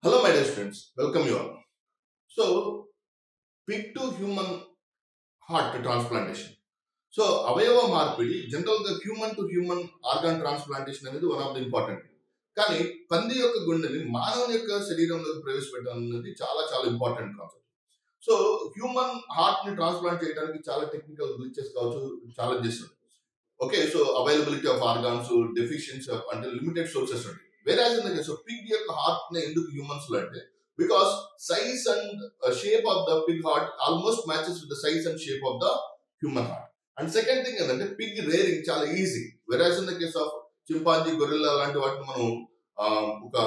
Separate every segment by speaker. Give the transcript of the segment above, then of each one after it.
Speaker 1: Hello, my dear students. Welcome you all. So, pig to human heart transplantation. So అవయవ మార్పిడి జనరల్గా human to human organ transplantation అనేది one of the important. కానీ పంది యొక్క గుండెని మానవుని యొక్క శరీరంలోకి ప్రవేశపెట్టడం అనేది చాలా చాలా important concept. So human heart ని ట్రాన్స్ప్లాంట్ చేయడానికి చాలా టెక్నికల్ గ్లిచెస్ కావచ్చు, ఛాలెంజెస్ ఉంటాయి. Okay, so availability of organs, deficiency of అంటే లిమిటెడ్ సోర్సెస్ ఉంటాయి. వేరే సో పిగ్ యొక్క హార్ట్ ని ఎందుకు హ్యూమన్స్ లో అంటే because size and shape of the pig heart almost matches with the size and shape of the human heart. And second thing ఏంటంటే pig rearing చాలా easy. Whereas in the case of chimpanzee, gorilla లాంటి వాటిని మనం ఒక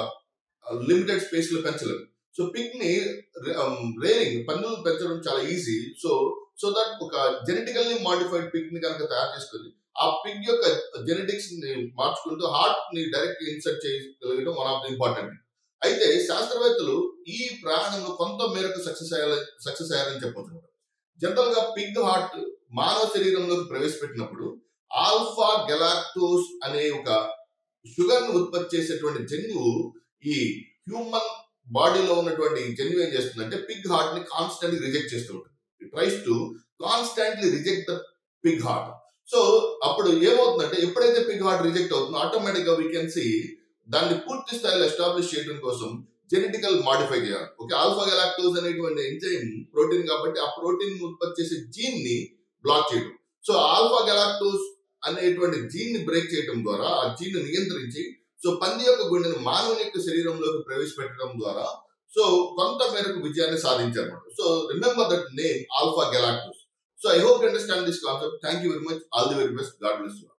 Speaker 1: limited space లో పెంచలేము. So Pig ని rearing పందులు పెంచడం చాలా ఈజీ. సో దట్ ఒక జెనెటికల్లీ మాడిఫైడ్ పిగ్ ని కనుక తయారు చేసుకొని ఆ పిగ్ యొక్క జెనెటిక్స్ ని మార్చుకుంటూ హార్ట్ ని డైరెక్ట్ ఇన్సర్ట్ చేయగలగడం వన్ ఆఫ్ ది ఇంపార్టెంట్. అయితే శాస్త్రవేత్తలు ఈ ప్రయాణంలో కొంత మేరకు సక్సెస్ అయ్యారని చెప్పవచ్చు. జనరల్ గా పిగ్ హార్ట్ మానవ శరీరంలోకి ప్రవేశపెట్టినప్పుడు ఆల్ఫా గెలాక్టోస్ అనే ఒక షుగర్ ను ఉత్పత్తి చేసేటువంటి జన్యువు ఈ హ్యూమన్ బాడీలో ఉన్నటువంటి జన్యువు ఏం చేస్తుందంటే పిగ్ హార్ట్ ని కాన్స్టెంట్లీ రిజెక్ట్ చేస్తూ ఉంటుంది. It tries to constantly reject the pig heart. So అప్పుడు ఏమవుతుందంటే ఎప్పుడైతే పిగ్ హార్ట్ రిజెక్ట్ అవుతుందో ఆటోమేటిక్ గా వీ కెన్ సీ దాన్ని పూర్తి స్థాయిలో ఎస్టాబ్లిష్ చేయడం కోసం జెనెటికల్ మాడిఫై చేయాలి. ఓకే, ఆల్ఫా గెలాక్టోస్ అనేటువంటి ఎంజైమ్ ప్రోటీన్ కాబట్టి ఆ ప్రోటీన్ ఉత్పత్తి చేసే జీన్ ని బ్లాక్ చేయడం. సో ఆల్ఫా గెలాక్టోస్ అనేటువంటి జీన్ ని బ్రేక్ చేయడం ద్వారా ఆ జీన్ ని నియంత్రించి సో పంది యొక్క గుండెని మానవుని యొక్క శరీరంలోకి ప్రవేశపెట్టడం ద్వారా సో కొంత మేరకు విజయాన్ని సాధించారు. So remember that name alpha galactose. So I hope you understand this concept. Thank you very much. All the very best. God bless you.